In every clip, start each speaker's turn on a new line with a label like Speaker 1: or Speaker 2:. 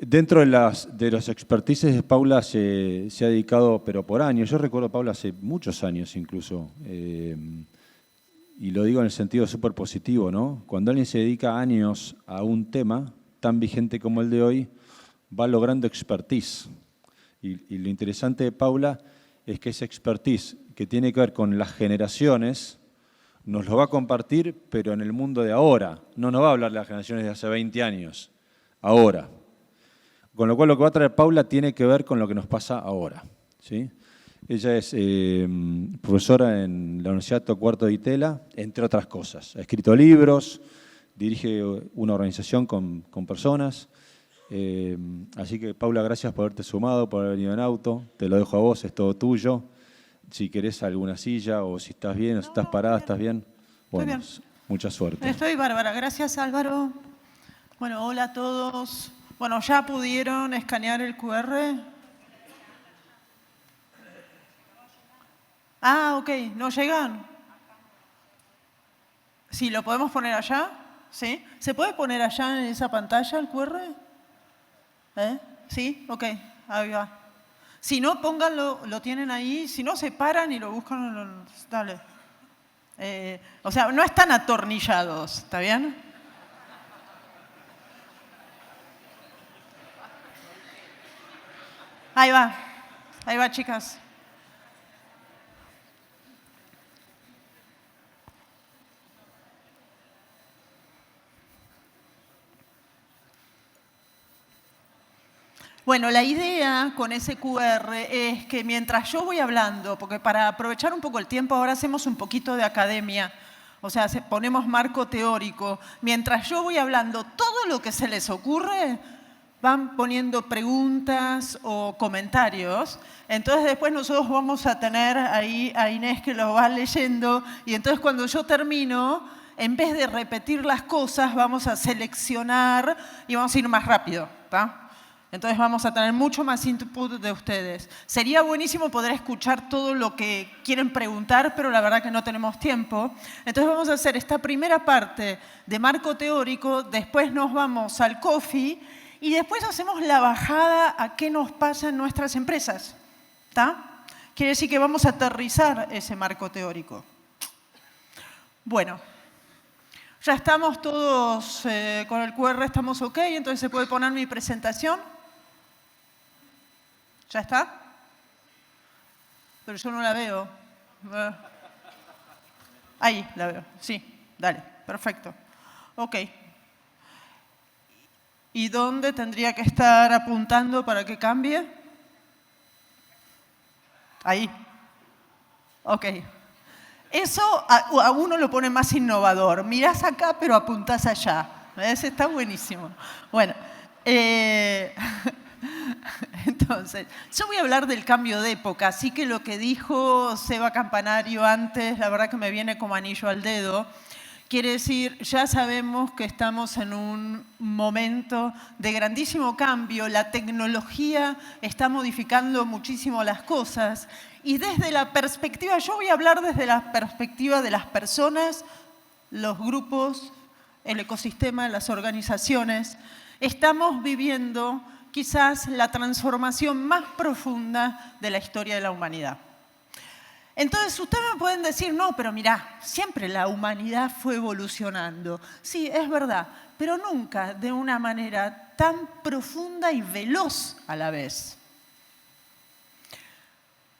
Speaker 1: Dentro de los expertices, Paula se ha dedicado, pero por años. Yo recuerdo a Paula hace muchos años incluso. Y lo digo en el sentido súper positivo, ¿no? Cuando alguien se dedica años a un tema tan vigente como el de hoy, va logrando expertise. Y lo interesante de Paula es que esa expertise que tiene que ver con las generaciones, nos lo va a compartir, pero en el mundo de ahora. No nos va a hablar de las generaciones de hace 20 años, ahora. Con lo cual lo que va a traer Paula tiene que ver con lo que nos pasa ahora, ¿sí? Ella es profesora en la Universidad Torcuato Di Tella, entre otras cosas. Ha escrito libros, dirige una organización con personas. Así que, Paula, gracias por haberte sumado, por haber venido en auto. Te lo dejo a vos, es todo tuyo. Si querés alguna silla o si estás bien o si estás parada, ¿estás bien? Bueno,
Speaker 2: bien.
Speaker 1: Mucha suerte.
Speaker 2: Estoy bárbara. Gracias, Álvaro. Bueno, hola a todos. Bueno, ¿ya pudieron escanear el QR? Ah, ok. ¿No llegan? Sí, ¿lo podemos poner allá? ¿Sí? ¿Se puede poner allá en esa pantalla el QR? ¿Sí? Ok. Ahí va. Si no, pónganlo, lo tienen ahí. Si no, se paran y lo buscan. Dale. O sea, no están atornillados, ¿está bien? Ahí va, chicas. Bueno, la idea con ese QR es que mientras yo voy hablando, porque para aprovechar un poco el tiempo ahora hacemos un poquito de academia, o sea, ponemos marco teórico. Mientras yo voy hablando todo lo que se les ocurre, van poniendo preguntas o comentarios. Entonces después nosotros vamos a tener ahí a Inés que lo va leyendo y entonces cuando yo termino, en vez de repetir las cosas, vamos a seleccionar y vamos a ir más rápido, ¿tá? Entonces vamos a tener mucho más input de ustedes. Sería buenísimo poder escuchar todo lo que quieren preguntar, pero la verdad que no tenemos tiempo. Entonces vamos a hacer esta primera parte de marco teórico, después nos vamos al coffee y después hacemos la bajada a qué nos pasa en nuestras empresas. ¿Tá? Quiere decir que vamos a aterrizar ese marco teórico. Bueno, ya estamos todos con el QR, estamos ok, entonces se puede poner mi presentación. ¿Ya está? Pero yo no la veo. Ahí la veo, sí, dale, perfecto. Ok. ¿Y dónde tendría que estar apuntando para que cambie? Ahí. Ok. Eso a uno lo pone más innovador. Mirás acá, pero apuntás allá. Ese está buenísimo. Bueno, entonces, yo voy a hablar del cambio de época, así que lo que dijo Seba Campanario antes, la verdad que me viene como anillo al dedo. Quiere decir, ya sabemos que estamos en un momento de grandísimo cambio, la tecnología está modificando muchísimo las cosas y desde la perspectiva, yo voy a hablar desde la perspectiva de las personas, los grupos, el ecosistema, las organizaciones, estamos viviendo quizás la transformación más profunda de la historia de la humanidad. Entonces, ustedes me pueden decir, no, pero mirá, siempre la humanidad fue evolucionando. Sí, es verdad, pero nunca de una manera tan profunda y veloz a la vez.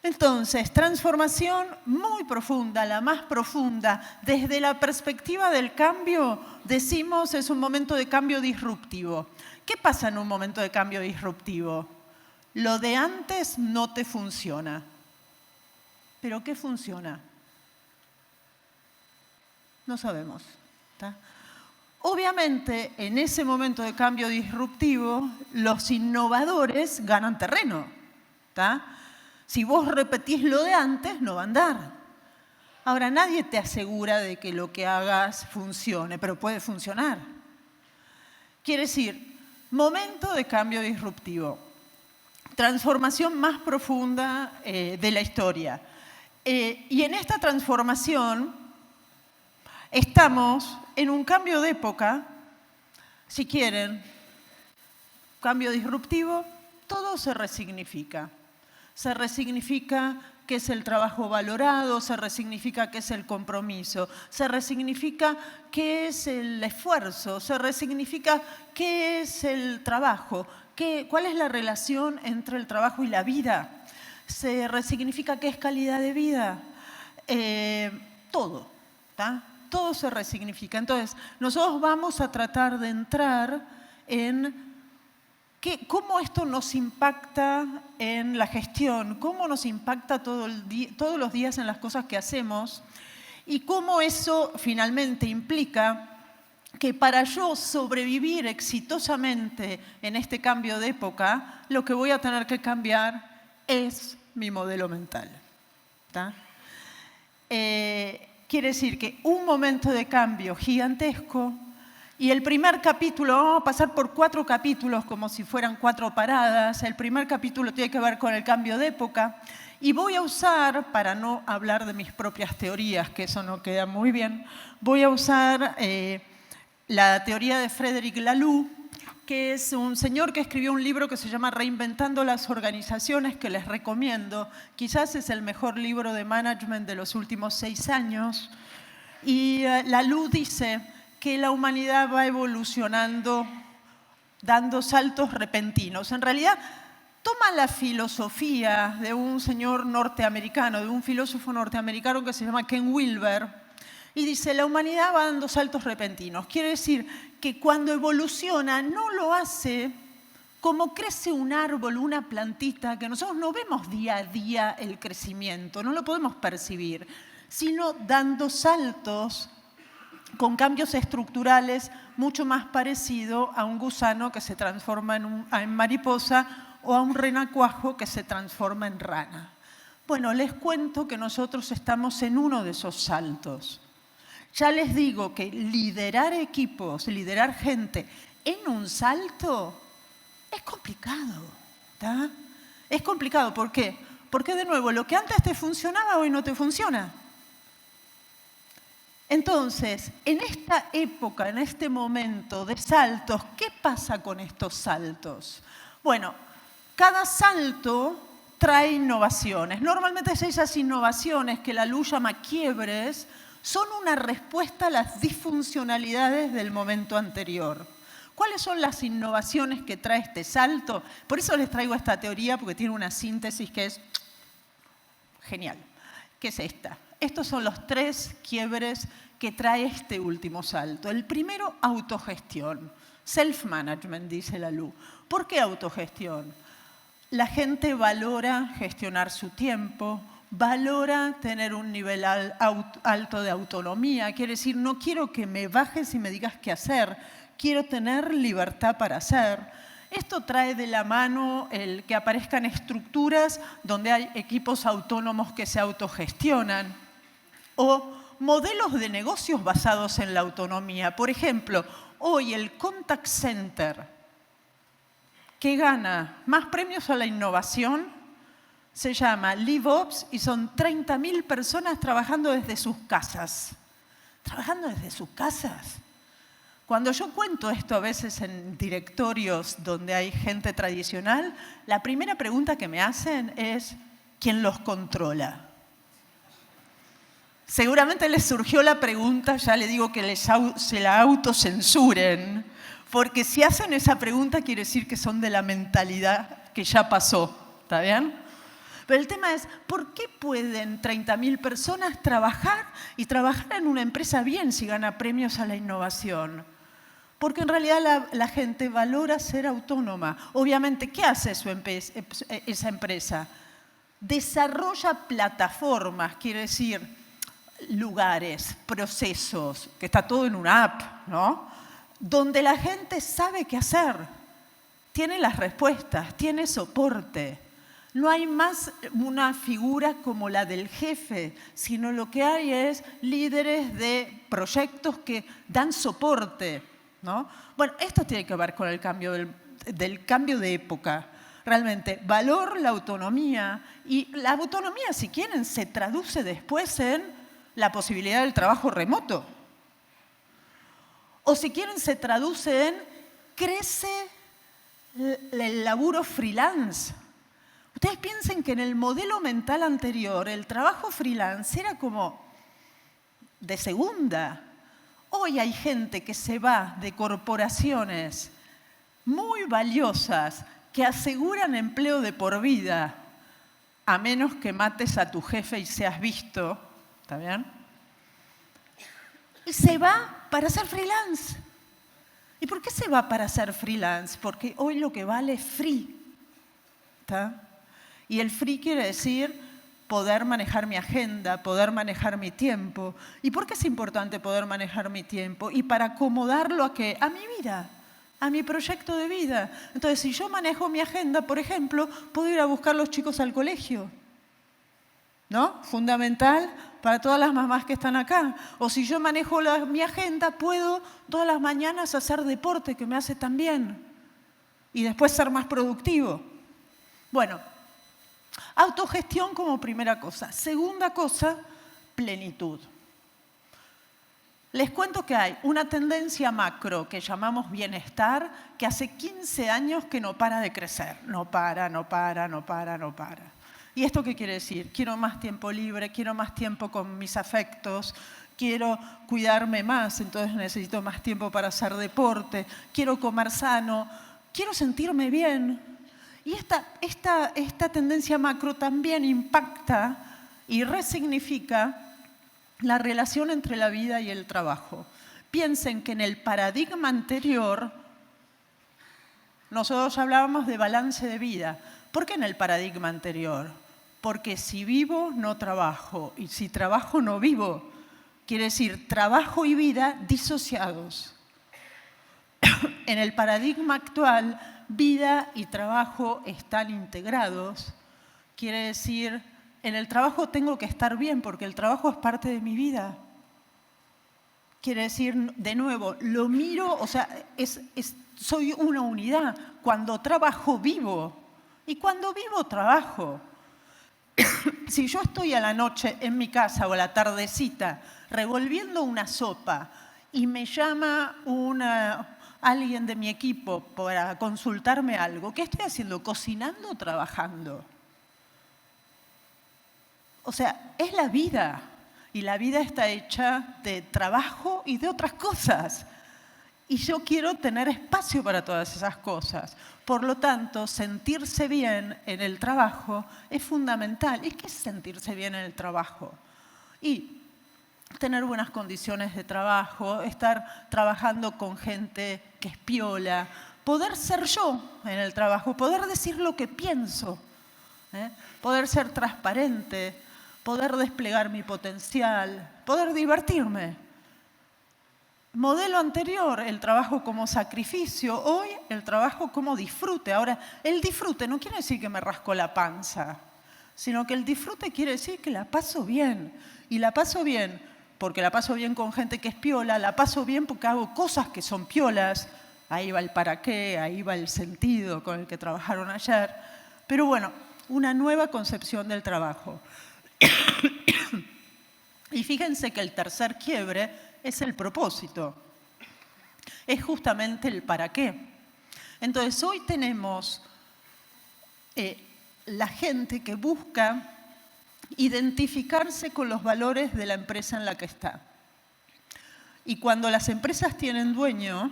Speaker 2: Entonces, transformación muy profunda, la más profunda. Desde la perspectiva del cambio, decimos es un momento de cambio disruptivo. ¿Qué pasa en un momento de cambio disruptivo? Lo de antes no te funciona. ¿Pero qué funciona? No sabemos. ¿Tá? Obviamente, en ese momento de cambio disruptivo, los innovadores ganan terreno. ¿Tá? Si vos repetís lo de antes, no va a andar. Ahora, nadie te asegura de que lo que hagas funcione, pero puede funcionar. Quiere decir, momento de cambio disruptivo. Transformación más profunda de la historia. Y en esta transformación estamos en un cambio de época, si quieren, cambio disruptivo, todo se resignifica. Se resignifica qué es el trabajo valorado, se resignifica qué es el compromiso, se resignifica qué es el esfuerzo, se resignifica qué es el trabajo, cuál es la relación entre el trabajo y la vida, se resignifica qué es calidad de vida, todo, ¿tá? Todo se resignifica. Entonces, nosotros vamos a tratar de entrar en cómo esto nos impacta en la gestión, cómo nos impacta todos los días en las cosas que hacemos y cómo eso finalmente implica que para yo sobrevivir exitosamente en este cambio de época, lo que voy a tener que cambiar es mi modelo mental. ¿Tá? Quiere decir que un momento de cambio gigantesco. Y el primer capítulo, vamos a pasar por 4 capítulos como si fueran 4 paradas. El primer capítulo tiene que ver con el cambio de época. Y voy a usar, para no hablar de mis propias teorías, que eso no queda muy bien, voy a usar la teoría de Frédéric Laloux, que es un señor que escribió un libro que se llama Reinventando las organizaciones, que les recomiendo. Quizás es el mejor libro de management de los últimos 6 años. Y Laloux dice que la humanidad va evolucionando dando saltos repentinos. En realidad, toma la filosofía de un señor norteamericano, de un filósofo norteamericano que se llama Ken Wilber, y dice, la humanidad va dando saltos repentinos. Quiere decir que cuando evoluciona no lo hace como crece un árbol, una plantita, que nosotros no vemos día a día el crecimiento, no lo podemos percibir, sino dando saltos con cambios estructurales mucho más parecido a un gusano que se transforma en mariposa o a un renacuajo que se transforma en rana. Bueno, les cuento que nosotros estamos en uno de esos saltos. Ya les digo que liderar equipos, liderar gente en un salto es complicado. ¿Tá? Es complicado, ¿por qué? Porque de nuevo, lo que antes te funcionaba hoy no te funciona. Entonces, en esta época, en este momento de saltos, ¿qué pasa con estos saltos? Bueno, cada salto trae innovaciones. Normalmente esas innovaciones que Laloux llama quiebres son una respuesta a las disfuncionalidades del momento anterior. ¿Cuáles son las innovaciones que trae este salto? Por eso les traigo esta teoría, porque tiene una síntesis que es genial. ¿Qué es esta? Estos son los 3 quiebres que trae este último salto. El primero, autogestión. Self-management, dice Laloux. ¿Por qué autogestión? La gente valora gestionar su tiempo, valora tener un nivel alto de autonomía. Quiere decir, no quiero que me bajes y me digas qué hacer, quiero tener libertad para hacer. Esto trae de la mano el que aparezcan estructuras donde hay equipos autónomos que se autogestionan o modelos de negocios basados en la autonomía. Por ejemplo, hoy el contact center que gana más premios a la innovación se llama LiveOps y son 30.000 personas trabajando desde sus casas. Trabajando desde sus casas. Cuando yo cuento esto a veces en directorios donde hay gente tradicional, la primera pregunta que me hacen es ¿quién los controla? Seguramente les surgió la pregunta, ya le digo que se la autocensuren, porque si hacen esa pregunta quiere decir que son de la mentalidad que ya pasó, ¿está bien? Pero el tema es, ¿por qué pueden 30.000 personas trabajar y trabajar en una empresa bien si gana premios a la innovación? Porque en realidad la gente valora ser autónoma. Obviamente, ¿qué hace esa empresa? Desarrolla plataformas, quiere decir lugares, procesos, que está todo en una app, ¿no? Donde la gente sabe qué hacer, tiene las respuestas, tiene soporte. No hay más una figura como la del jefe, sino lo que hay es líderes de proyectos que dan soporte, ¿no? Bueno, esto tiene que ver con el cambio del cambio de época. Realmente, valor la autonomía. Y la autonomía, si quieren, se traduce después en la posibilidad del trabajo remoto. O si quieren, se traduce en crece el laburo freelance. Ustedes piensen que en el modelo mental anterior el trabajo freelance era como de segunda. Hoy hay gente que se va de corporaciones muy valiosas que aseguran empleo de por vida, a menos que mates a tu jefe y seas visto, ¿está bien? Y se va para ser freelance. ¿Y por qué se va para ser freelance? Porque hoy lo que vale es free, ¿está? Y el free quiere decir poder manejar mi agenda, poder manejar mi tiempo. ¿Y por qué es importante poder manejar mi tiempo? Y para acomodarlo ¿a qué? A mi vida, a mi proyecto de vida. Entonces, si yo manejo mi agenda, por ejemplo, puedo ir a buscar a los chicos al colegio, ¿no? Fundamental para todas las mamás que están acá. O si yo manejo mi agenda, puedo todas las mañanas hacer deporte, que me hace tan bien, y después ser más productivo. Bueno, autogestión como primera cosa. Segunda cosa, plenitud. Les cuento que hay una tendencia macro que llamamos bienestar, que hace 15 años que no para de crecer. No para. ¿Y esto qué quiere decir? Quiero más tiempo libre, quiero más tiempo con mis afectos, quiero cuidarme más, entonces necesito más tiempo para hacer deporte, quiero comer sano, quiero sentirme bien. Y esta tendencia macro también impacta y resignifica la relación entre la vida y el trabajo. Piensen que en el paradigma anterior nosotros hablábamos de balance de vida. ¿Por qué en el paradigma anterior? Porque si vivo, no trabajo, y si trabajo, no vivo. Quiere decir, trabajo y vida disociados. En el paradigma actual, vida y trabajo están integrados. Quiere decir, en el trabajo tengo que estar bien porque el trabajo es parte de mi vida. Quiere decir, de nuevo, lo miro, o sea, soy una unidad. Cuando trabajo, vivo. Y cuando vivo, trabajo. Si yo estoy a la noche en mi casa o a la tardecita revolviendo una sopa y me llama alguien de mi equipo para consultarme algo, ¿qué estoy haciendo? ¿Cocinando o trabajando? O sea, es la vida. Y la vida está hecha de trabajo y de otras cosas. Y yo quiero tener espacio para todas esas cosas. Por lo tanto, sentirse bien en el trabajo es fundamental. ¿Y qué es sentirse bien en el trabajo? Y tener buenas condiciones de trabajo, estar trabajando con gente que es piola, poder ser yo en el trabajo, poder decir lo que pienso, poder ser transparente, poder desplegar mi potencial, poder divertirme. Modelo anterior, el trabajo como sacrificio, hoy el trabajo como disfrute. Ahora, el disfrute no quiere decir que me rasco la panza, sino que el disfrute quiere decir que la paso bien. Y la paso bien porque la paso bien con gente que es piola, la paso bien porque hago cosas que son piolas. Ahí va el para qué, ahí va el sentido con el que trabajaron ayer. Pero bueno, una nueva concepción del trabajo. Y fíjense que el tercer quiebre es el propósito. Es justamente el para qué. Entonces, hoy tenemos la gente que busca identificarse con los valores de la empresa en la que está. Y cuando las empresas tienen dueño,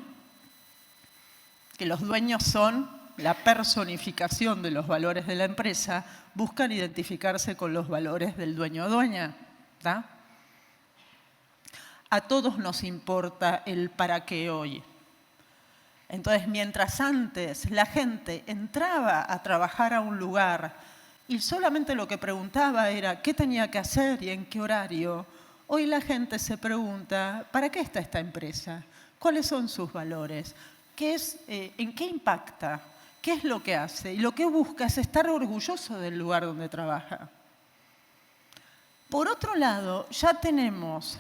Speaker 2: que los dueños son la personificación de los valores de la empresa, buscan identificarse con los valores del dueño o dueña, ¿tá? A todos nos importa el para qué hoy. Entonces, mientras antes la gente entraba a trabajar a un lugar y solamente lo que preguntaba era qué tenía que hacer y en qué horario, hoy la gente se pregunta, ¿para qué está esta empresa? ¿Cuáles son sus valores? ¿En qué impacta? ¿Qué es lo que hace? Y lo que busca es estar orgulloso del lugar donde trabaja. Por otro lado, ya tenemos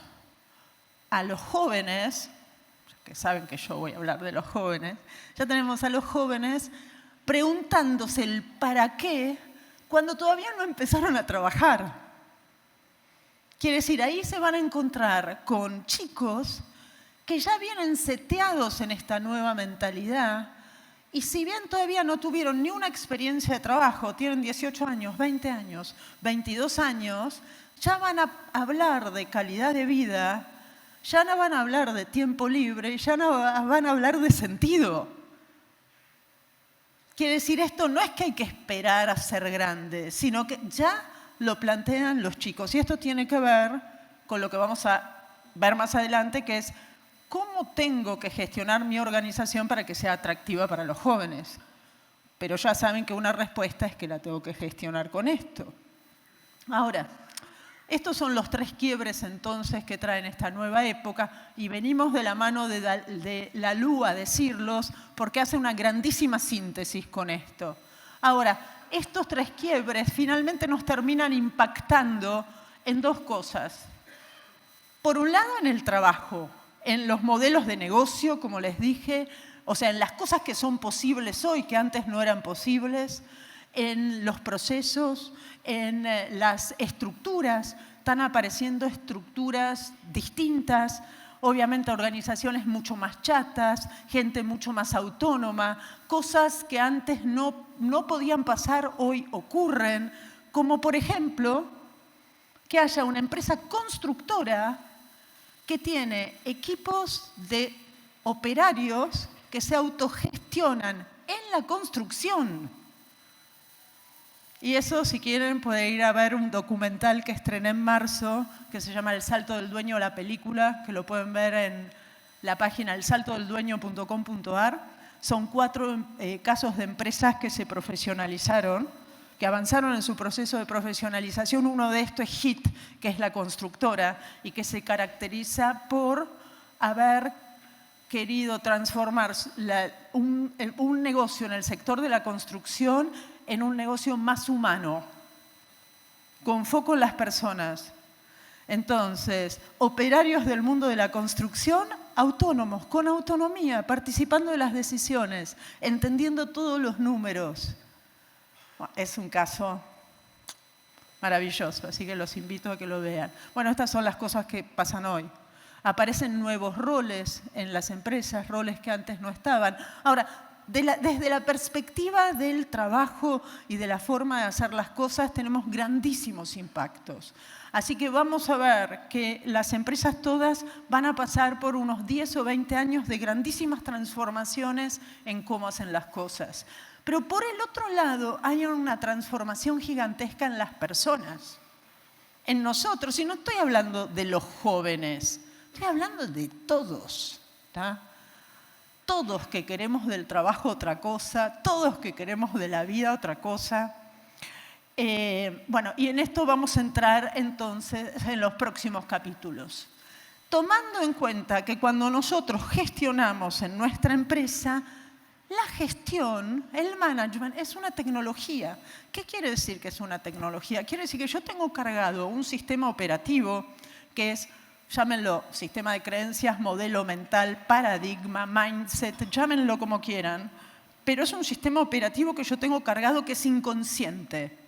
Speaker 2: a los jóvenes, que saben que yo voy a hablar de los jóvenes, ya tenemos a los jóvenes preguntándose el para qué cuando todavía no empezaron a trabajar. Quiere decir, ahí se van a encontrar con chicos que ya vienen seteados en esta nueva mentalidad Y si bien todavía no tuvieron ni una experiencia de trabajo, tienen 18 años, 20 años, 22 años, ya van a hablar de calidad de vida, ya no van a hablar de tiempo libre, ya no van a hablar de sentido. Quiere decir, esto no es que hay que esperar a ser grande, sino que ya lo plantean los chicos. Y esto tiene que ver con lo que vamos a ver más adelante, que es cómo tengo que gestionar mi organización para que sea atractiva para los jóvenes. Pero ya saben que una respuesta es que la tengo que gestionar con esto. Ahora, estos son los 3 quiebres entonces que traen esta nueva época y venimos de la mano de Laloux a decirlos porque hace una grandísima síntesis con esto. Ahora, estos 3 quiebres finalmente nos terminan impactando en 2 cosas. Por un lado, en el trabajo, en los modelos de negocio, como les dije, o sea, en las cosas que son posibles hoy, que antes no eran posibles, en los procesos, en las estructuras. Están apareciendo estructuras distintas, obviamente organizaciones mucho más chatas, gente mucho más autónoma, cosas que antes no podían pasar, hoy ocurren, como por ejemplo que haya una empresa constructora que tiene equipos de operarios que se autogestionan en la construcción. Y eso, si quieren, pueden ir a ver un documental que estrené en marzo, que se llama El salto del dueño, la película, que lo pueden ver en la página elsaltodeldueño.com.ar. Son 4 casos de empresas que se profesionalizaron, que avanzaron en su proceso de profesionalización. Uno de estos es HIT, que es la constructora, y que se caracteriza por haber querido transformar un negocio en el sector de la construcción en un negocio más humano, con foco en las personas. Entonces, operarios del mundo de la construcción, autónomos, con autonomía, participando de las decisiones, entendiendo todos los números. Es un caso maravilloso, así que los invito a que lo vean. Bueno, estas son las cosas que pasan hoy. Aparecen nuevos roles en las empresas, roles que antes no estaban. Ahora, desde la perspectiva del trabajo y de la forma de hacer las cosas, tenemos grandísimos impactos. Así que vamos a ver que las empresas todas van a pasar por unos 10 o 20 años de grandísimas transformaciones en cómo hacen las cosas. Pero por el otro lado, hay una transformación gigantesca en las personas, en nosotros. Y no estoy hablando de los jóvenes, estoy hablando de todos, ¿tá? Todos que queremos del trabajo otra cosa, todos que queremos de la vida otra cosa. Bueno, y en esto vamos a entrar entonces en los próximos capítulos. Tomando en cuenta que cuando nosotros gestionamos en nuestra empresa, la gestión, el management, es una tecnología. ¿Qué quiere decir que es una tecnología? Quiere decir que yo tengo cargado un sistema operativo que es, llámenlo sistema de creencias, modelo mental, paradigma, mindset, llámenlo como quieran, pero es un sistema operativo que yo tengo cargado que es inconsciente.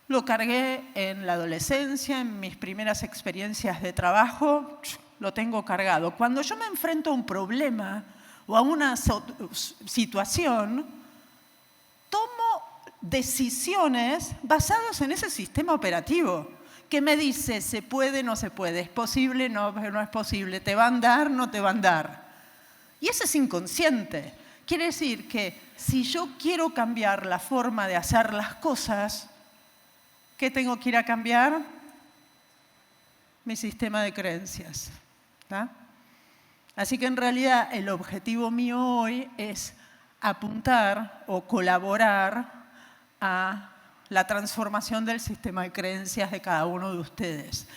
Speaker 2: Lo cargué en la adolescencia, en mis primeras experiencias de trabajo, lo tengo cargado. Cuando yo me enfrento a un problema o a una situación, tomo decisiones basadas en ese sistema operativo. ¿Qué me dice? ¿Se puede, no se puede? ¿Es posible? No, no es posible. ¿Te va a andar? ¿No te va a andar? Y ese es inconsciente. Quiere decir que si yo quiero cambiar la forma de hacer las cosas, ¿qué tengo que ir a cambiar? Mi sistema de creencias. ¿Tá? Así que en realidad el objetivo mío hoy es apuntar o colaborar a la transformación del sistema de creencias de cada uno de ustedes.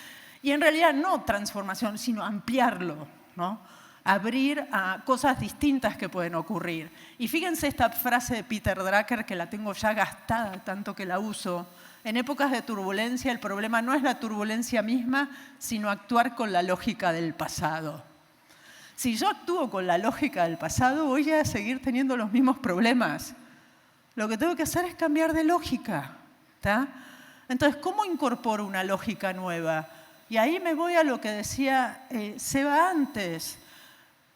Speaker 2: Y en realidad no transformación, sino ampliarlo, ¿no? Abrir a cosas distintas que pueden ocurrir. Y fíjense esta frase de Peter Drucker, que la tengo ya gastada, tanto que la uso. En épocas de turbulencia, el problema no es la turbulencia misma, sino actuar con la lógica del pasado. Si yo actúo con la lógica del pasado, voy a seguir teniendo los mismos problemas. Lo que tengo que hacer es cambiar de lógica. ¿Tá? Entonces, ¿cómo incorporo una lógica nueva? Y ahí me voy a lo que decía Seba antes.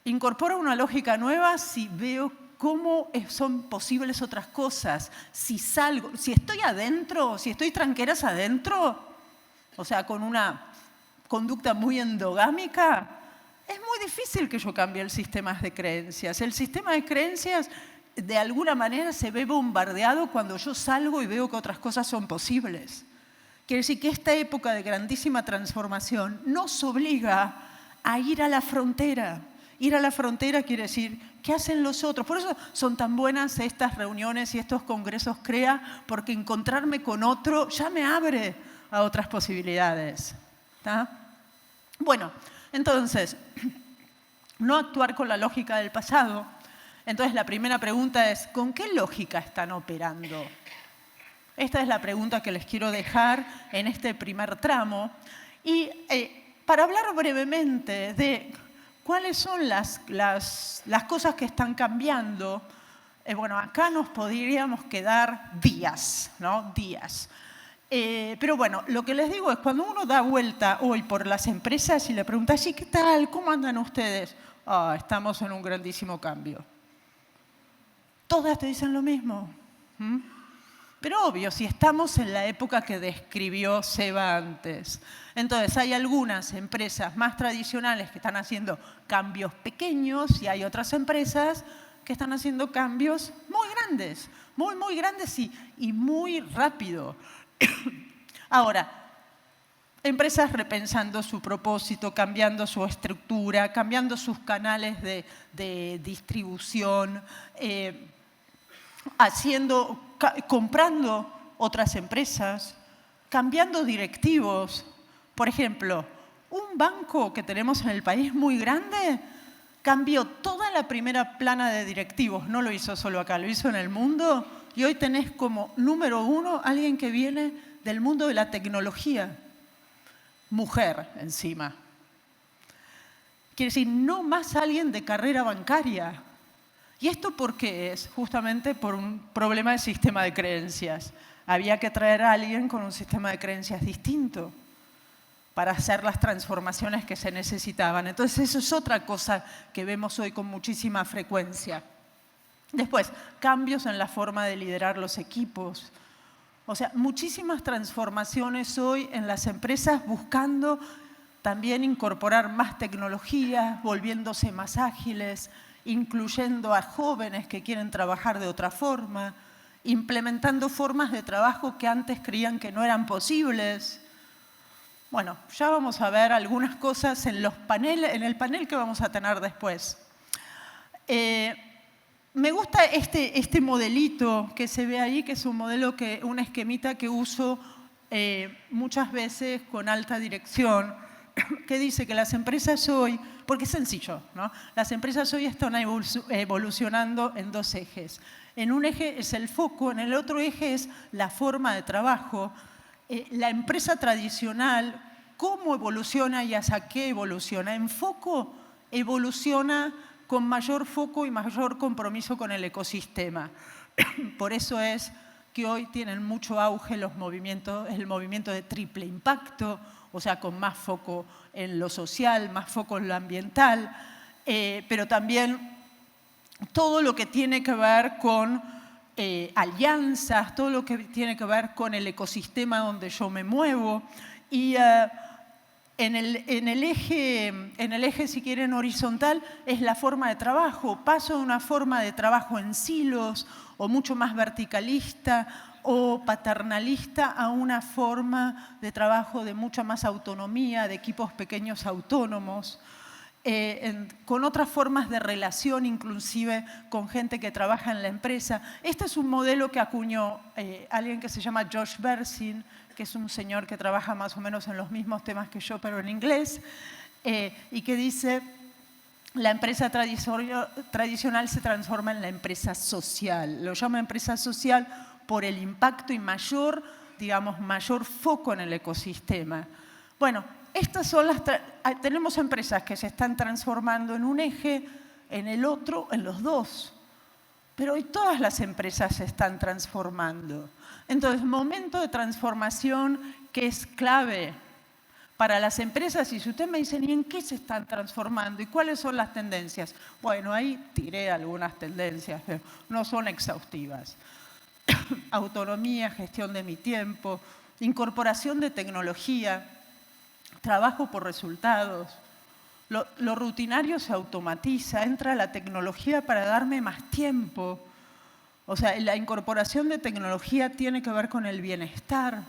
Speaker 2: Incorporo una lógica nueva si veo cómo son posibles otras cosas. Si salgo, si estoy adentro, si estoy tranqueras adentro, o sea, con una conducta muy endogámica, es muy difícil que yo cambie el sistema de creencias. El sistema de creencias, de alguna manera, se ve bombardeado cuando yo salgo y veo que otras cosas son posibles. Quiere decir que esta época de grandísima transformación nos obliga a ir a la frontera. Ir a la frontera quiere decir, ¿qué hacen los otros? Por eso son tan buenas estas reuniones y estos congresos CREA, porque encontrarme con otro ya me abre a otras posibilidades. ¿Tá? Bueno, entonces, no actuar con la lógica del pasado. Entonces, la primera pregunta es, ¿con qué lógica están operando? Esta es la pregunta que les quiero dejar en este primer tramo. Y para hablar brevemente de cuáles son las cosas que están cambiando, bueno, acá nos podríamos quedar días, ¿no? Días. Pero bueno, lo que les digo es, cuando uno da vuelta hoy por las empresas y le pregunta, ¿sí, qué tal? ¿Cómo andan ustedes? Estamos en un grandísimo cambio. Todas te dicen lo mismo. Pero obvio, si estamos en la época que describió Seba antes. Entonces, hay algunas empresas más tradicionales que están haciendo cambios pequeños y hay otras empresas que están haciendo cambios muy grandes, muy grandes y muy rápido. Ahora, empresas repensando su propósito, cambiando su estructura, cambiando sus canales de distribución, comprando otras empresas, cambiando directivos. Por ejemplo, un banco que tenemos en el país muy grande cambió toda la primera plana de directivos. No lo hizo solo acá, lo hizo en el mundo. Y hoy tenés como número 1 alguien que viene del mundo de la tecnología. Mujer, encima. Quiere decir, no más alguien de carrera bancaria. ¿Y esto por qué es? Justamente por un problema de sistema de creencias. Había que traer a alguien con un sistema de creencias distinto para hacer las transformaciones que se necesitaban. Entonces, eso es otra cosa que vemos hoy con muchísima frecuencia. Después, cambios en la forma de liderar los equipos. O sea, muchísimas transformaciones hoy en las empresas buscando también incorporar más tecnologías, volviéndose más ágiles, incluyendo a jóvenes que quieren trabajar de otra forma, implementando formas de trabajo que antes creían que no eran posibles. Bueno, ya vamos a ver algunas cosas en el panel que vamos a tener después. Me gusta este modelito que se ve ahí, que es un modelo, una esquemita que uso muchas veces con alta dirección, que dice que las empresas hoy, porque es sencillo, ¿no? Las empresas hoy están evolucionando en 2 ejes. En un eje es el foco, en el otro eje es la forma de trabajo. La empresa tradicional, ¿cómo evoluciona y hacia qué evoluciona? En foco evoluciona con mayor foco y mayor compromiso con el ecosistema. Por eso es que hoy tienen mucho auge el movimiento de triple impacto, o sea, con más foco en lo social, más foco en lo ambiental, pero también todo lo que tiene que ver con alianzas, todo lo que tiene que ver con el ecosistema donde yo me muevo. Y en el eje, si quieren, horizontal, es la forma de trabajo. Paso de una forma de trabajo en silos o mucho más verticalista o paternalista a una forma de trabajo de mucha más autonomía, de equipos pequeños autónomos, con otras formas de relación, inclusive con gente que trabaja en la empresa. Este es un modelo que acuñó alguien que se llama Josh Bersin, que es un señor que trabaja más o menos en los mismos temas que yo, pero en inglés, y que dice, la empresa tradicional se transforma en la empresa social. Lo llama empresa social por el impacto y mayor foco en el ecosistema. Bueno, estas son tenemos empresas que se están transformando en un eje, en el otro, en los dos. Pero hoy todas las empresas se están transformando. Entonces, momento de transformación que es clave para las empresas, y si usted me dice, ¿y en qué se están transformando? ¿Y cuáles son las tendencias? Bueno, ahí tiré algunas tendencias, pero no son exhaustivas. Autonomía, gestión de mi tiempo, incorporación de tecnología, trabajo por resultados. Lo rutinario se automatiza, entra la tecnología para darme más tiempo. O sea, la incorporación de tecnología tiene que ver con el bienestar.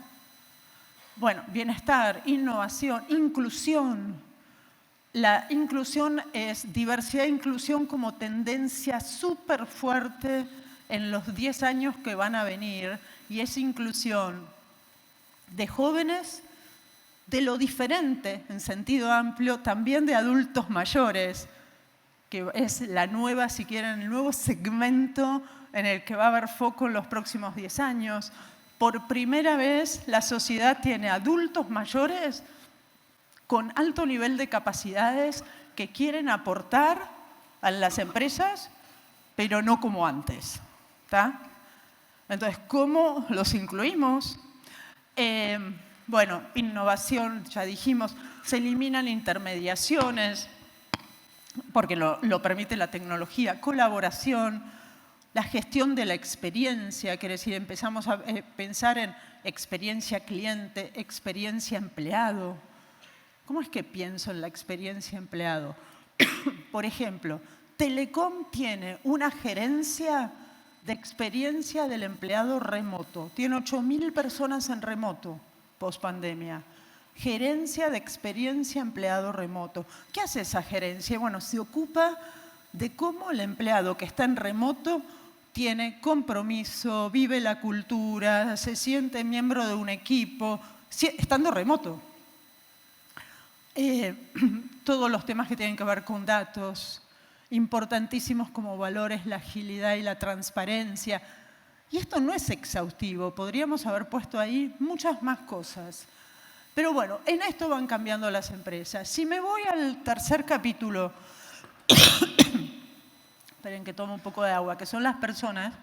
Speaker 2: Bueno, bienestar, innovación, inclusión. La inclusión es diversidad e inclusión como tendencia súper fuerte en los 10 años que van a venir, y es inclusión de jóvenes, de lo diferente en sentido amplio, también de adultos mayores, que es la nueva, si quieren, el nuevo segmento en el que va a haber foco en los próximos 10 años. Por primera vez la sociedad tiene adultos mayores con alto nivel de capacidades que quieren aportar a las empresas, pero no como antes. ¿Tá? Entonces, ¿cómo los incluimos? Bueno, innovación, ya dijimos, se eliminan intermediaciones, porque lo permite la tecnología, colaboración, la gestión de la experiencia, quiere decir, empezamos a pensar en experiencia cliente, experiencia empleado. ¿Cómo es que pienso en la experiencia empleado? Por ejemplo, Telecom tiene una gerencia de experiencia del empleado remoto. Tiene 8.000 personas en remoto, post-pandemia. Gerencia de experiencia empleado remoto. ¿Qué hace esa gerencia? Bueno, se ocupa de cómo el empleado que está en remoto tiene compromiso, vive la cultura, se siente miembro de un equipo, estando remoto. Todos los temas que tienen que ver con datos, importantísimos como valores, la agilidad y la transparencia. Y esto no es exhaustivo, podríamos haber puesto ahí muchas más cosas. Pero bueno, en esto van cambiando las empresas. Si me voy al tercer capítulo, esperen que tome un poco de agua, que son las personas.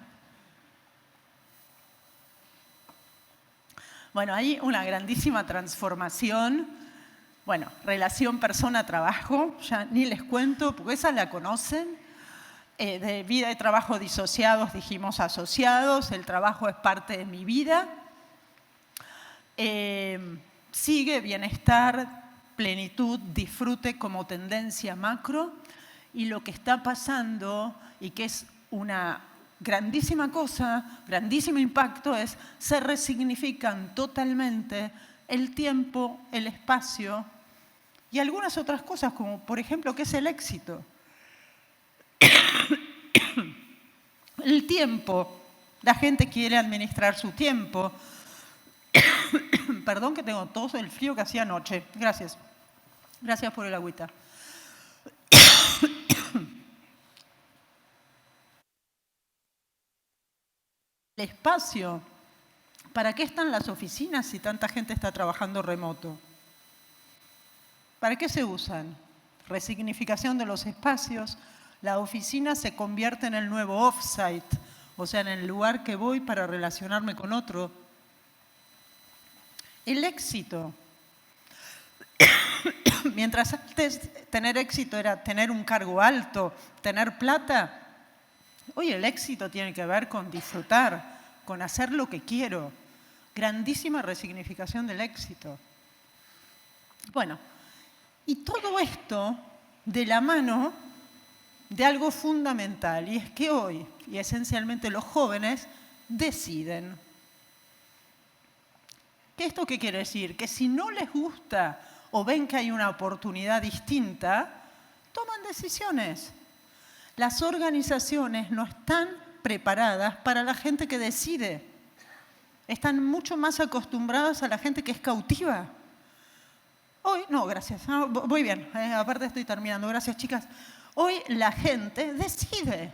Speaker 2: Bueno, hay una grandísima transformación. Bueno, relación persona-trabajo, ya ni les cuento, porque esa la conocen. De vida y trabajo disociados, dijimos asociados, el trabajo es parte de mi vida. Sigue bienestar, plenitud, disfrute como tendencia macro, y lo que está pasando, y que es una grandísima cosa, grandísimo impacto, es se resignifican totalmente el tiempo, el espacio y algunas otras cosas, como por ejemplo, ¿qué es el éxito? El tiempo. La gente quiere administrar su tiempo. Perdón que tengo tos del frío que hacía anoche. Gracias. Gracias por el agüita. El espacio. ¿Para qué están las oficinas si tanta gente está trabajando remoto? ¿Para qué se usan? Resignificación de los espacios. La oficina se convierte en el nuevo off-site, o sea, en el lugar que voy para relacionarme con otro. El éxito. Mientras antes tener éxito era tener un cargo alto, tener plata, hoy el éxito tiene que ver con disfrutar, con hacer lo que quiero. Grandísima resignificación del éxito. Bueno, y todo esto de la mano de algo fundamental, y es que hoy, y esencialmente los jóvenes, deciden. ¿Esto qué quiere decir? Que si no les gusta o ven que hay una oportunidad distinta, toman decisiones. Las organizaciones no están preparadas para la gente que decide. Están mucho más acostumbradas a la gente que es cautiva. Hoy, no, gracias, voy bien, aparte estoy terminando, gracias chicas. Hoy la gente decide.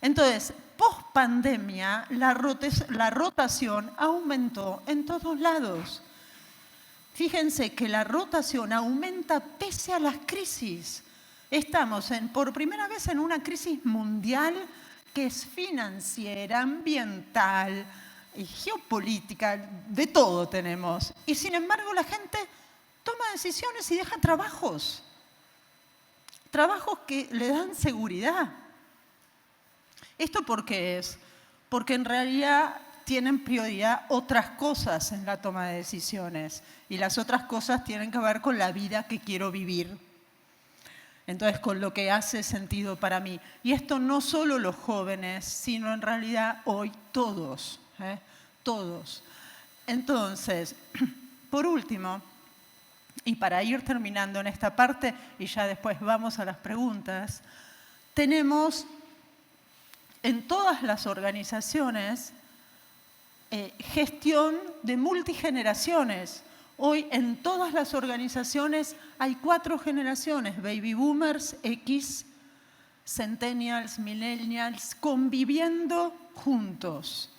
Speaker 2: Entonces, post pandemia, la rotación aumentó en todos lados. Fíjense que la rotación aumenta pese a las crisis. Estamos por primera vez en una crisis mundial que es financiera, ambiental, y geopolítica, de todo tenemos. Y sin embargo la gente toma decisiones y deja trabajos. Trabajos que le dan seguridad. ¿Esto por qué es? Porque en realidad tienen prioridad otras cosas en la toma de decisiones. Y las otras cosas tienen que ver con la vida que quiero vivir. Entonces, con lo que hace sentido para mí. Y esto no solo los jóvenes, sino en realidad hoy todos. Todos. Entonces, por último, y para ir terminando en esta parte, y ya después vamos a las preguntas, tenemos en todas las organizaciones gestión de multigeneraciones. Hoy en todas las organizaciones hay 4 generaciones, baby boomers, X, centennials, millennials, conviviendo juntos.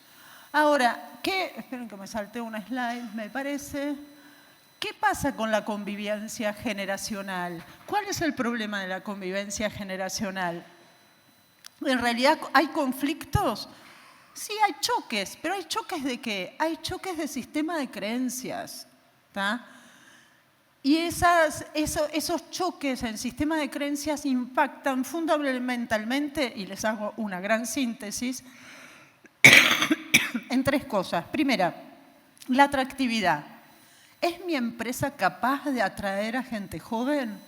Speaker 2: Ahora, esperen que me salté una slide, me parece. ¿Qué pasa con la convivencia generacional? ¿Cuál es el problema de la convivencia generacional? ¿En realidad hay conflictos? Sí, hay choques, pero ¿hay choques de qué? Hay choques de sistema de creencias. ¿Tá? Y esos choques en sistema de creencias impactan fundamentalmente, y les hago una gran síntesis, en 3 cosas. Primera, la atractividad. ¿Es mi empresa capaz de atraer a gente joven?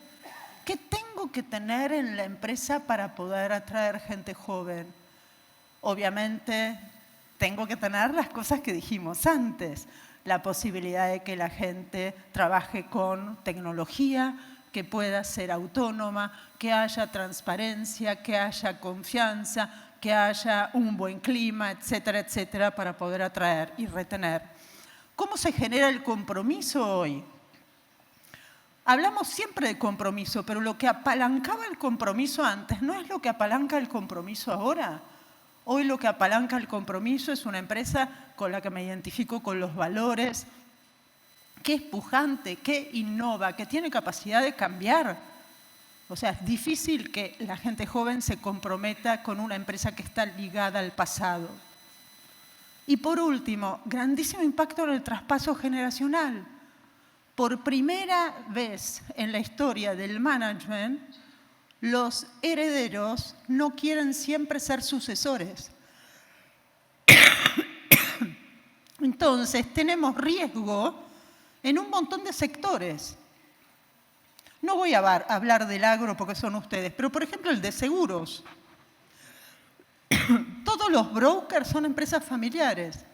Speaker 2: ¿Qué tengo que tener en la empresa para poder atraer gente joven? Obviamente, tengo que tener las cosas que dijimos antes. La posibilidad de que la gente trabaje con tecnología, que pueda ser autónoma, que haya transparencia, que haya confianza, que haya un buen clima, etcétera, etcétera, para poder atraer y retener. ¿Cómo se genera el compromiso hoy? Hablamos siempre de compromiso, pero lo que apalancaba el compromiso antes no es lo que apalanca el compromiso ahora. Hoy lo que apalanca el compromiso es una empresa con la que me identifico con los valores, que es pujante, que innova, que tiene capacidad de cambiar. O sea, es difícil que la gente joven se comprometa con una empresa que está ligada al pasado. Y por último, grandísimo impacto en el traspaso generacional. Por primera vez en la historia del management, los herederos no quieren siempre ser sucesores. Entonces, tenemos riesgo en un montón de sectores. No voy a hablar del agro porque son ustedes, pero por ejemplo el de seguros. Todos los brokers son empresas familiares.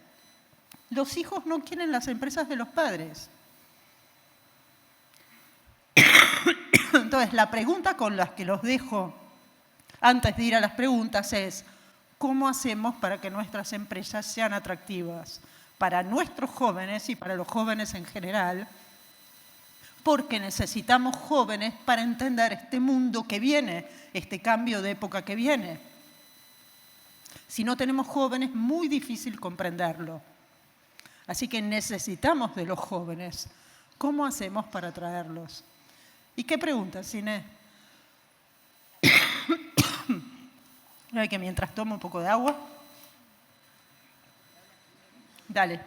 Speaker 2: Los hijos no quieren las empresas de los padres. Entonces, la pregunta con la que los dejo antes de ir a las preguntas es: ¿cómo hacemos para que nuestras empresas sean atractivas para nuestros jóvenes y para los jóvenes en general? Porque necesitamos jóvenes para entender este mundo que viene, este cambio de época que viene. Si no tenemos jóvenes, es muy difícil comprenderlo. Así que necesitamos de los jóvenes. ¿Cómo hacemos para atraerlos? ¿Y qué preguntas, Inés? Ay, que mientras tomo un poco de agua. Dale.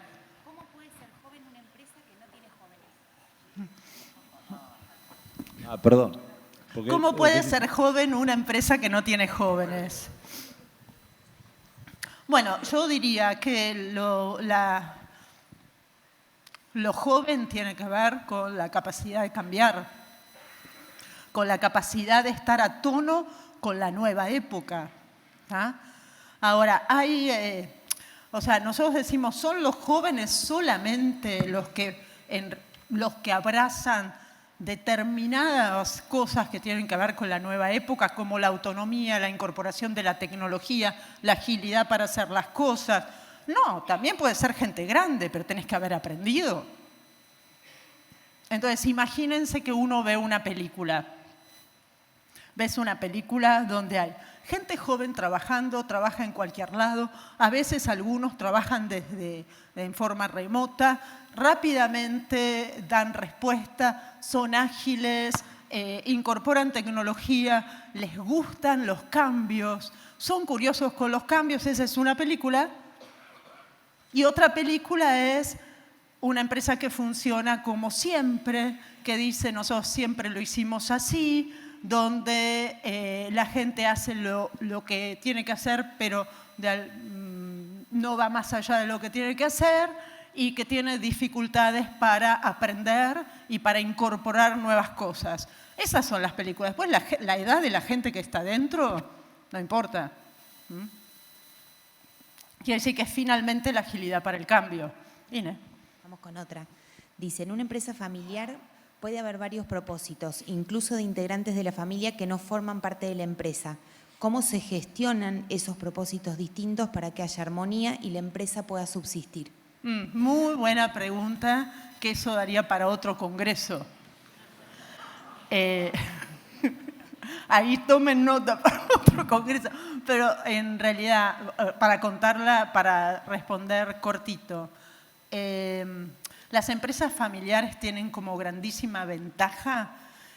Speaker 3: ¿Cómo puede ser joven una empresa que no tiene jóvenes?
Speaker 1: Perdón.
Speaker 2: ¿Cómo puede ser joven una empresa que no tiene jóvenes? Bueno, yo diría que lo joven tiene que ver con la capacidad de cambiar, con la capacidad de estar a tono con la nueva época. ¿Ah? Ahora, nosotros decimos, ¿son los jóvenes solamente los que abrazan determinadas cosas que tienen que ver con la nueva época, como la autonomía, la incorporación de la tecnología, la agilidad para hacer las cosas? No, también puede ser gente grande, pero tenés que haber aprendido. Entonces, imagínense que uno ve una película. Ves una película donde hay gente joven trabajando, trabaja en cualquier lado, a veces algunos trabajan en forma remota, rápidamente dan respuesta, son ágiles, incorporan tecnología, les gustan los cambios, son curiosos con los cambios. Esa es una película. Y otra película es una empresa que funciona como siempre, que dice nosotros siempre lo hicimos así, donde la gente hace lo que tiene que hacer, pero no va más allá de lo que tiene que hacer y que tiene dificultades para aprender y para incorporar nuevas cosas. Esas son las películas. Después la edad de la gente que está dentro no importa. Quiere decir que es finalmente la agilidad para el cambio. Ine.
Speaker 4: Vamos con otra. Dice, en una empresa familiar puede haber varios propósitos, incluso de integrantes de la familia que no forman parte de la empresa. ¿Cómo se gestionan esos propósitos distintos para que haya armonía y la empresa pueda subsistir?
Speaker 2: Muy buena pregunta, que eso daría para otro congreso. Ahí tomen nota para otro congreso. Pero en realidad, para contarla, para responder cortito, las empresas familiares tienen como grandísima ventaja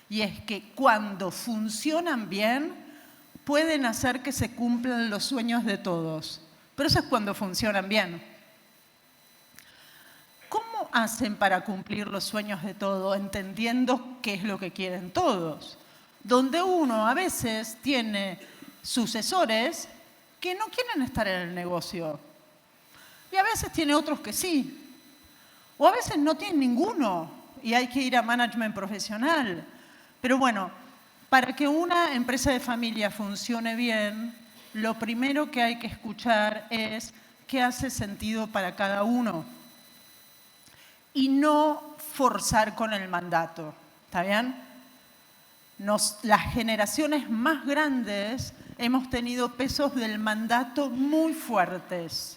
Speaker 2: y es que cuando funcionan bien pueden hacer que se cumplan los sueños de todos. Pero eso es cuando funcionan bien. ¿Cómo hacen para cumplir los sueños de todos entendiendo qué es lo que quieren todos? Donde uno a veces tiene sucesores que no quieren estar en el negocio y a veces tiene otros que sí. O a veces no tienen ninguno y hay que ir a management profesional. Pero bueno, para que una empresa de familia funcione bien, lo primero que hay que escuchar es qué hace sentido para cada uno. Y no forzar con el mandato, ¿está bien? Las generaciones más grandes hemos tenido pesos del mandato muy fuertes.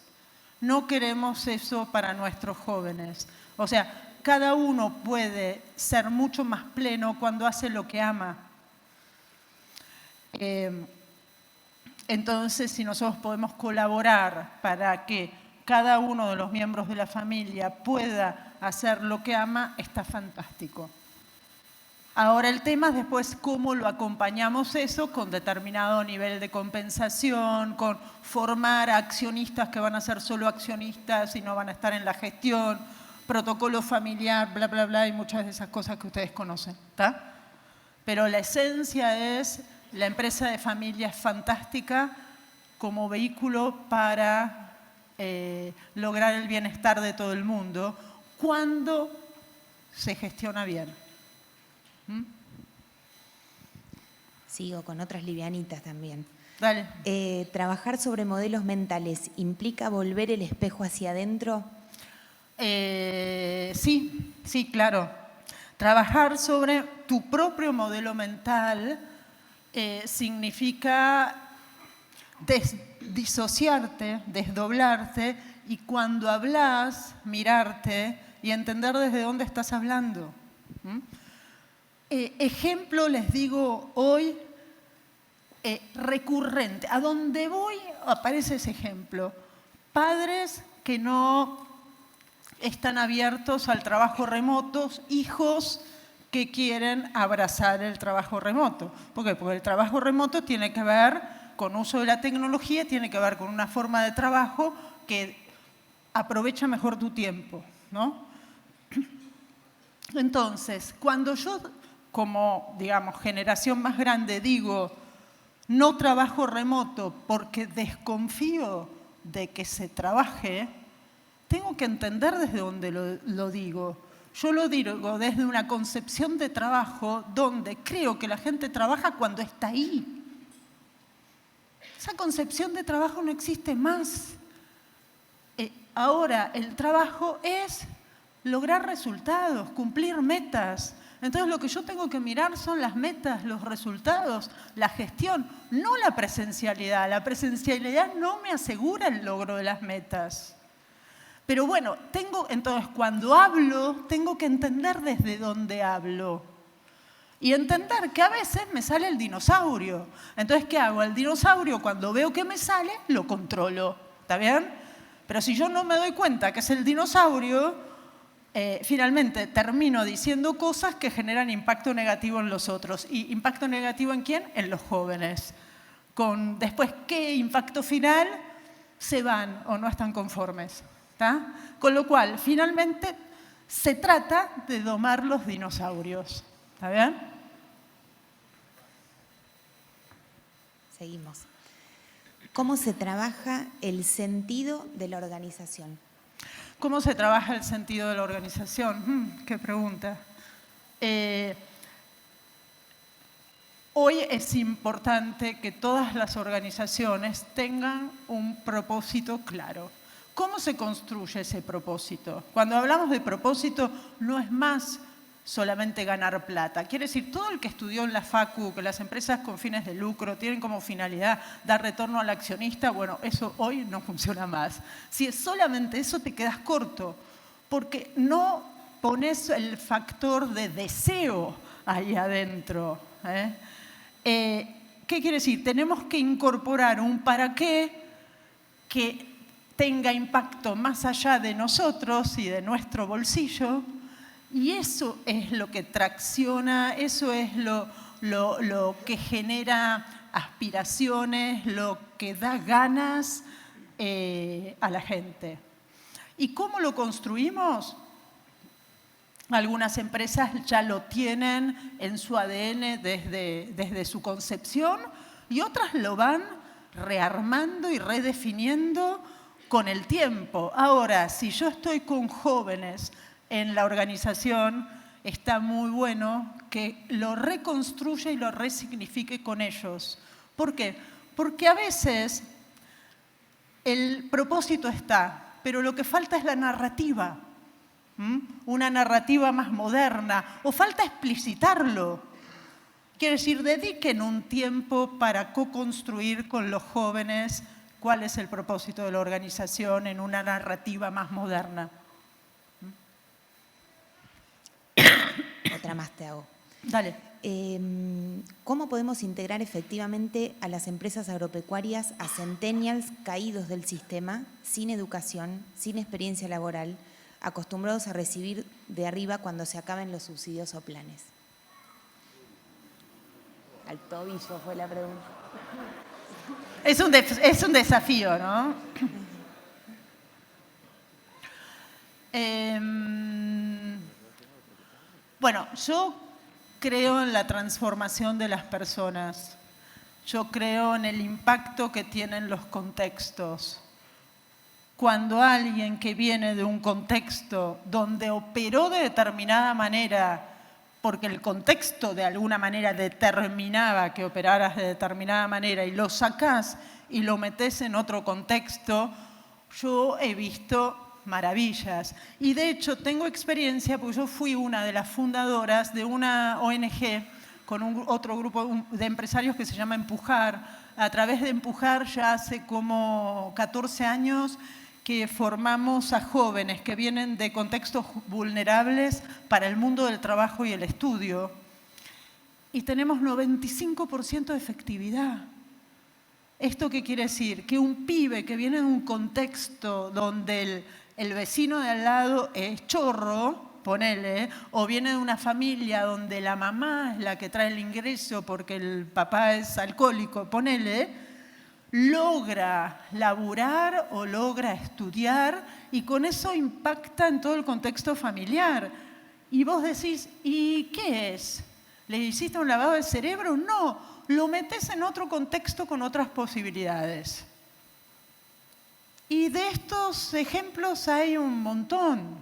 Speaker 2: No queremos eso para nuestros jóvenes. O sea, cada uno puede ser mucho más pleno cuando hace lo que ama. Entonces, si nosotros podemos colaborar para que cada uno de los miembros de la familia pueda hacer lo que ama, está fantástico. Ahora el tema es después cómo lo acompañamos eso con determinado nivel de compensación, con formar a accionistas que van a ser solo accionistas y no van a estar en la gestión, protocolo familiar, bla, bla, bla, y muchas de esas cosas que ustedes conocen, ¿está? Pero la esencia es, la empresa de familia es fantástica como vehículo para lograr el bienestar de todo el mundo cuando se gestiona bien.
Speaker 4: Sigo con otras livianitas también.
Speaker 2: Dale.
Speaker 4: ¿Trabajar sobre modelos mentales implica volver el espejo hacia adentro?
Speaker 2: Sí, claro. Trabajar sobre tu propio modelo mental significa disociarte, desdoblarte y cuando hablas, mirarte y entender desde dónde estás hablando. Ejemplo, les digo hoy, recurrente. A donde voy aparece ese ejemplo. Padres que no están abiertos al trabajo remoto, hijos que quieren abrazar el trabajo remoto. ¿Por qué? Porque el trabajo remoto tiene que ver con uso de la tecnología, tiene que ver con una forma de trabajo que aprovecha mejor tu tiempo, ¿no? Entonces, cuando yo, como, digamos, generación más grande, digo, no trabajo remoto porque desconfío de que se trabaje, tengo que entender desde dónde lo digo. Yo lo digo desde una concepción de trabajo donde creo que la gente trabaja cuando está ahí. Esa concepción de trabajo no existe más. Ahora, el trabajo es lograr resultados, cumplir metas. Entonces, lo que yo tengo que mirar son las metas, los resultados, la gestión, no la presencialidad. La presencialidad no me asegura el logro de las metas. Pero bueno, entonces cuando hablo, tengo que entender desde dónde hablo. Y entender que a veces me sale el dinosaurio. Entonces, ¿qué hago? El dinosaurio, cuando veo que me sale, lo controlo. ¿Está bien? Pero si yo no me doy cuenta que es el dinosaurio, finalmente termino diciendo cosas que generan impacto negativo en los otros. ¿Y impacto negativo en quién? En los jóvenes. Después, ¿qué impacto final? Se van o no están conformes. ¿Tá? Con lo cual, finalmente, Se trata de domar los dinosaurios. ¿Está bien?
Speaker 4: Seguimos. ¿Cómo se trabaja el sentido de la organización?
Speaker 2: ¿Cómo se trabaja el sentido de la organización? Qué pregunta. Hoy es importante que todas las organizaciones tengan un propósito claro. ¿Cómo se construye ese propósito? Cuando hablamos de propósito, no es más solamente ganar plata. Quiere decir, todo el que estudió en la Facu, que las empresas con fines de lucro tienen como finalidad dar retorno al accionista, bueno, eso hoy no funciona más. Si es solamente eso, te quedas corto, porque no pones el factor de deseo ahí adentro. ¿Qué quiere decir? Tenemos que incorporar un para qué que tenga impacto más allá de nosotros y de nuestro bolsillo, y eso es lo que tracciona, eso es lo que genera aspiraciones, lo que da ganas a la gente. ¿Y cómo lo construimos? Algunas empresas ya lo tienen en su ADN desde su concepción y otras lo van rearmando y redefiniendo con el tiempo. Ahora, si yo estoy con jóvenes en la organización, está muy bueno que lo reconstruya y lo resignifique con ellos. ¿Por qué? Porque a veces el propósito está, pero lo que falta es la narrativa. Una narrativa más moderna, o falta explicitarlo. Quiere decir, dediquen un tiempo para co-construir con los jóvenes cuál es el propósito de la organización en una narrativa más moderna.
Speaker 4: Otra más te hago.
Speaker 2: Dale.
Speaker 4: ¿Cómo podemos integrar efectivamente a las empresas agropecuarias, a centennials caídos del sistema, sin educación, sin experiencia laboral, acostumbrados a recibir de arriba cuando se acaben los subsidios o planes? Al tobillo fue la pregunta.
Speaker 2: Es un desafío, ¿no? Bueno, yo creo en la transformación de las personas. Yo creo en el impacto que tienen los contextos. Cuando alguien que viene de un contexto donde operó de determinada manera, porque el contexto de alguna manera determinaba que operaras de determinada manera y lo sacás y lo metés en otro contexto, yo he visto maravillas. Y de hecho tengo experiencia porque yo fui una de las fundadoras de una ONG con otro grupo de empresarios que se llama Empujar. A través de Empujar ya hace como 14 años que formamos a jóvenes que vienen de contextos vulnerables para el mundo del trabajo y el estudio. Y tenemos 95% de efectividad. ¿Esto qué quiere decir? Que un pibe que viene de un contexto donde el vecino de al lado es chorro, ponele, o viene de una familia donde la mamá es la que trae el ingreso porque el papá es alcohólico, ponele, logra laburar o logra estudiar y con eso impacta en todo el contexto familiar. Y vos decís, ¿y qué es? ¿Le hiciste un lavado de cerebro? No, lo metés en otro contexto con otras posibilidades. Y de estos ejemplos hay un montón.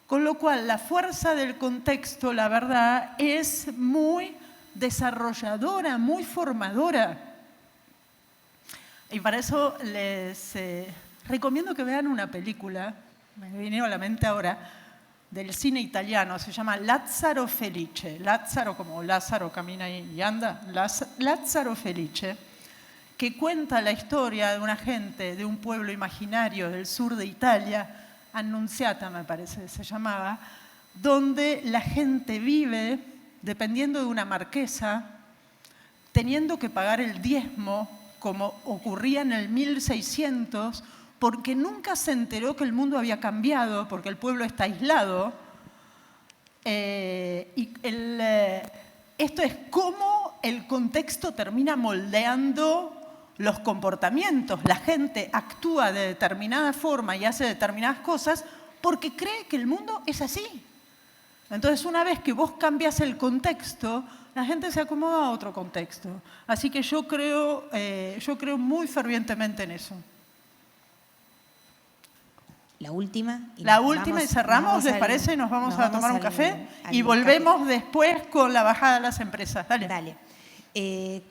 Speaker 2: Con lo cual, la fuerza del contexto, la verdad, es muy desarrolladora, muy formadora. Y para eso les recomiendo que vean una película, me viene a la mente ahora, del cine italiano, se llama Lazzaro Felice. Lázaro, como Lázaro camina y anda, Lazzaro Felice, que cuenta la historia de una gente de un pueblo imaginario del sur de Italia, Annunziata me parece se llamaba, donde la gente vive dependiendo de una marquesa, teniendo que pagar el diezmo, como ocurría en el 1600, porque nunca se enteró que el mundo había cambiado, porque el pueblo está aislado. Esto es cómo el contexto termina moldeando los comportamientos. La gente actúa de determinada forma y hace determinadas cosas porque cree que el mundo es así. Entonces, una vez que vos cambias el contexto, la gente se acomoda a otro contexto. Así que yo creo muy fervientemente en eso.
Speaker 4: La última.
Speaker 2: Y cerramos, ¿les parece? Nos vamos a tomar un café y volvemos después con la bajada de las empresas. Dale.
Speaker 4: Dale.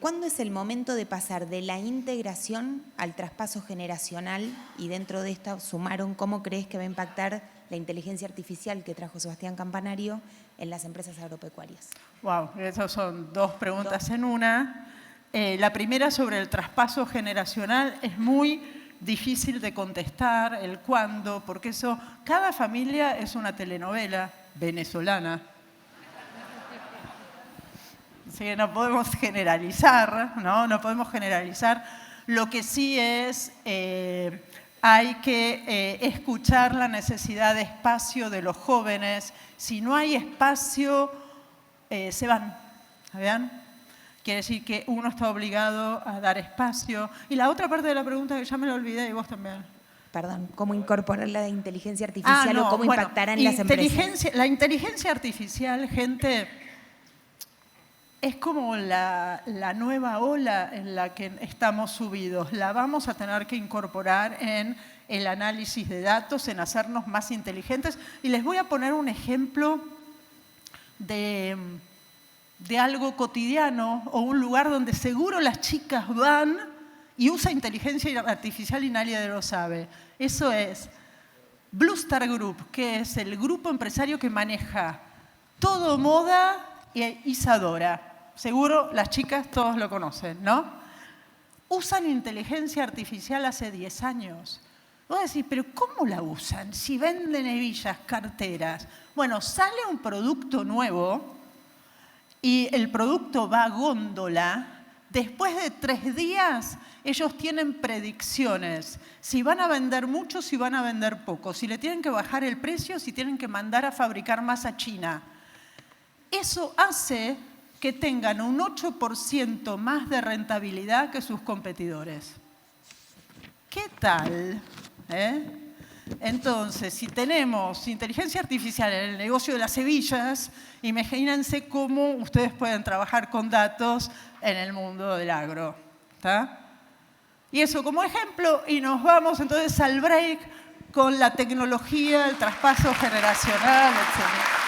Speaker 4: ¿Cuándo es el momento de pasar de la integración al traspaso generacional? Y dentro de esta sumaron, ¿cómo crees que va a impactar la inteligencia artificial que trajo Sebastián Campanario en las empresas agropecuarias?
Speaker 2: Wow, esas son dos preguntas en una. La primera sobre el traspaso generacional es muy difícil de contestar, el cuándo, porque eso, cada familia es una telenovela venezolana. Así que no podemos generalizar, ¿no? No podemos generalizar. Lo que sí es, hay que escuchar la necesidad de espacio de los jóvenes. Si no hay espacio, se van. ¿Vean? Quiere decir que uno está obligado a dar espacio. Y la otra parte de la pregunta, que ya me la olvidé, y vos también.
Speaker 4: Perdón, ¿cómo incorporar la inteligencia artificial o cómo impactará en las empresas?
Speaker 2: La inteligencia artificial, gente, es como la nueva ola en la que estamos subidos. La vamos a tener que incorporar en el análisis de datos, en hacernos más inteligentes. Y les voy a poner un ejemplo de algo cotidiano o un lugar donde seguro las chicas van y usa inteligencia artificial y nadie lo sabe. Eso es Blue Star Group, que es el grupo empresario que maneja todo moda e Isadora. Seguro las chicas todos lo conocen, ¿no? Usan inteligencia artificial hace 10 años. Vos decís, ¿pero cómo la usan? Si venden hebillas, carteras. Bueno, sale un producto nuevo y el producto va a góndola. Después de 3 días, ellos tienen predicciones. Si van a vender mucho, si van a vender poco. Si le tienen que bajar el precio, si tienen que mandar a fabricar más a China. Eso hace que tengan un 8% más de rentabilidad que sus competidores. ¿Qué tal? Entonces, si tenemos inteligencia artificial en el negocio de las hebillas, imagínense cómo ustedes pueden trabajar con datos en el mundo del agro. ¿Está? Y eso como ejemplo, y nos vamos entonces al break con la tecnología, el traspaso generacional, etc.